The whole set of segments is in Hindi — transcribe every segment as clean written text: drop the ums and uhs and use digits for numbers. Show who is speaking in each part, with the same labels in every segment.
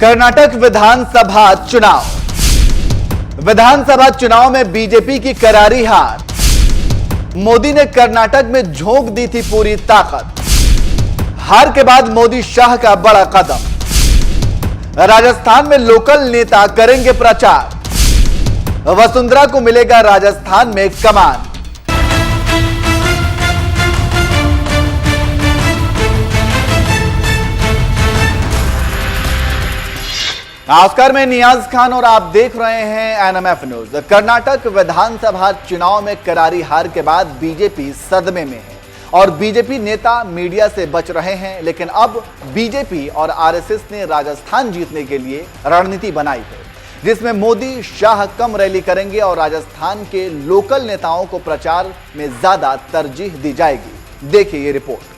Speaker 1: कर्नाटक विधानसभा चुनाव। विधानसभा चुनाव में बीजेपी की करारी हार। मोदी ने कर्नाटक में झोंक दी थी पूरी ताकत। हार के बाद मोदी शाह का बड़ा कदम। राजस्थान में लोकल नेता करेंगे प्रचार। वसुंधरा को मिलेगा राजस्थान में कमान। नमस्कार, मैं नियाज खान और आप देख रहे हैं एनएमएफ न्यूज। कर्नाटक विधानसभा चुनाव में करारी हार के बाद बीजेपी सदमे में है और बीजेपी नेता मीडिया से बच रहे हैं। लेकिन अब बीजेपी और आरएसएस ने राजस्थान जीतने के लिए रणनीति बनाई है, जिसमें मोदी शाह कम रैली करेंगे और राजस्थान के लोकल नेताओं को प्रचार में ज्यादा तरजीह दी जाएगी। देखिए ये रिपोर्ट।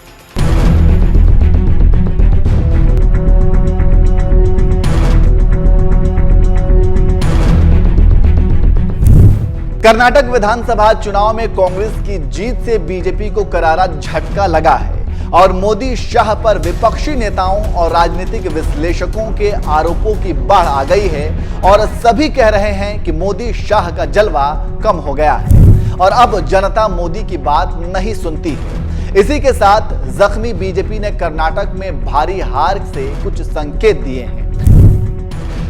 Speaker 1: कर्नाटक विधानसभा चुनाव में कांग्रेस की जीत से बीजेपी को करारा झटका लगा है और मोदी शाह पर विपक्षी नेताओं और राजनीतिक विश्लेषकों के आरोपों की बाढ़ आ गई है और सभी कह रहे हैं कि मोदी शाह का जलवा कम हो गया है और अब जनता मोदी की बात नहीं सुनती है। इसी के साथ जख्मी बीजेपी ने कर्नाटक में भारी हार से कुछ संकेत दिए हैं।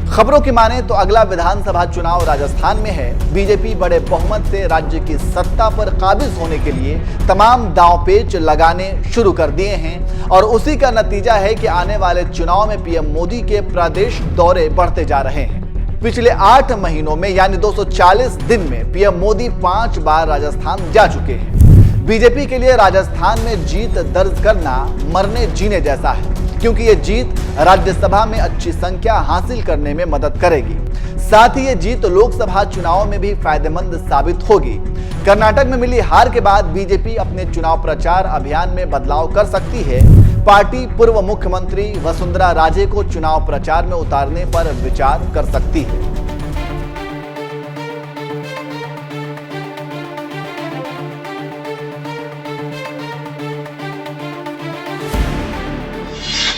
Speaker 1: खबरों की माने तो अगला विधानसभा चुनाव राजस्थान में है। बीजेपी बड़े बहुमत से राज्य की सत्ता पर काबिज होने के लिए तमाम दांव-पेच लगाने शुरू कर दिए हैं और उसी का नतीजा है कि आने वाले चुनाव में पीएम मोदी के प्रदेश दौरे बढ़ते जा रहे हैं। पिछले 8 महीनों में यानी 240 दिन में पीएम मोदी 5 बार राजस्थान जा चुके हैं। बीजेपी के लिए राजस्थान में जीत दर्ज करना मरने जीने जैसा है, क्योंकि ये जीत राज्यसभा में अच्छी संख्या हासिल करने में मदद करेगी। साथ ही ये जीत लोकसभा चुनाव में भी फायदेमंद साबित होगी। कर्नाटक में मिली हार के बाद बीजेपी अपने चुनाव प्रचार अभियान में बदलाव कर सकती है। पार्टी पूर्व मुख्यमंत्री वसुंधरा राजे को चुनाव प्रचार में उतारने पर विचार कर सकती है।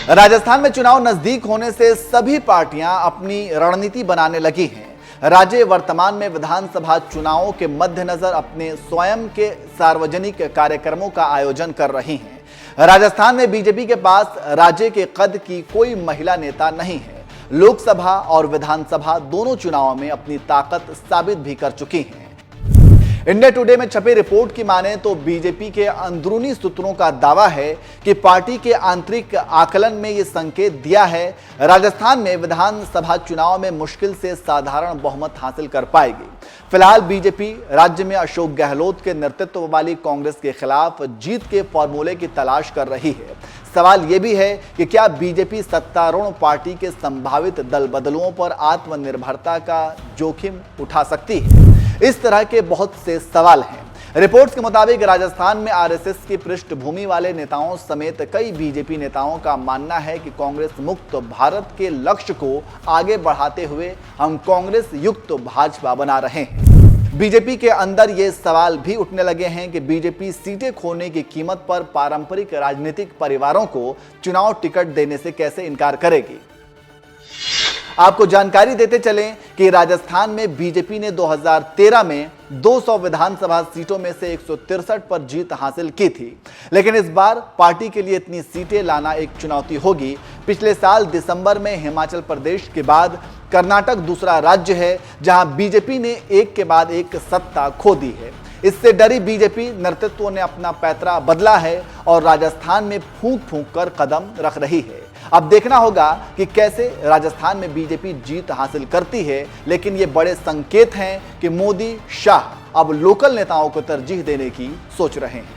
Speaker 1: राजस्थान में चुनाव नजदीक होने से सभी पार्टियां अपनी रणनीति बनाने लगी हैं। राज्य वर्तमान में विधानसभा चुनावों के मद्देनजर अपने स्वयं के सार्वजनिक कार्यक्रमों का आयोजन कर रही हैं। राजस्थान में बीजेपी के पास राज्य के कद की कोई महिला नेता नहीं है। लोकसभा और विधानसभा दोनों चुनावों में अपनी ताकत साबित भी कर चुकी हैं। इंडिया टुडे में छपी रिपोर्ट की माने तो बीजेपी के अंदरूनी सूत्रों का दावा है कि पार्टी के आंतरिक आकलन में यह संकेत दिया है राजस्थान में विधानसभा चुनाव में मुश्किल से साधारण बहुमत हासिल कर पाएगी। फिलहाल बीजेपी राज्य में अशोक गहलोत के नेतृत्व वाली कांग्रेस के खिलाफ जीत के फॉर्मूले की तलाश कर रही है। सवाल यह भी है कि क्या बीजेपी सत्तारूढ़ पार्टी के संभावित दल बदलुओं पर आत्मनिर्भरता का जोखिम उठा सकती है। इस तरह के बहुत से सवाल हैं। रिपोर्ट्स के मुताबिक राजस्थान में आरएसएस की पृष्ठभूमि वाले नेताओं समेत कई बीजेपी नेताओं का मानना है कि कांग्रेस मुक्त भारत के लक्ष्य को आगे बढ़ाते हुए हम कांग्रेस युक्त भाजपा बना रहे हैं। बीजेपी के अंदर ये सवाल भी उठने लगे हैं कि बीजेपी सीटें खोने की कीमत पर पारंपरिक राजनीतिक परिवारों को चुनाव टिकट देने से कैसे इनकार करेगी। आपको जानकारी देते चलें कि राजस्थान में बीजेपी ने 2013 में 200 विधानसभा सीटों में से 163 पर जीत हासिल की थी, लेकिन इस बार पार्टी के लिए इतनी सीटें लाना एक चुनौती होगी। पिछले साल दिसंबर में हिमाचल प्रदेश के बाद कर्नाटक दूसरा राज्य है जहां बीजेपी ने एक के बाद एक सत्ता खो दी है। इससे डरी बीजेपी नेतृत्व ने अपना पैतरा बदला है और राजस्थान में फूंक फूंक कर कदम रख रही है। अब देखना होगा कि कैसे राजस्थान में बीजेपी जीत हासिल करती है, लेकिन ये बड़े संकेत हैं कि मोदी शाह अब लोकल नेताओं को तरजीह देने की सोच रहे हैं।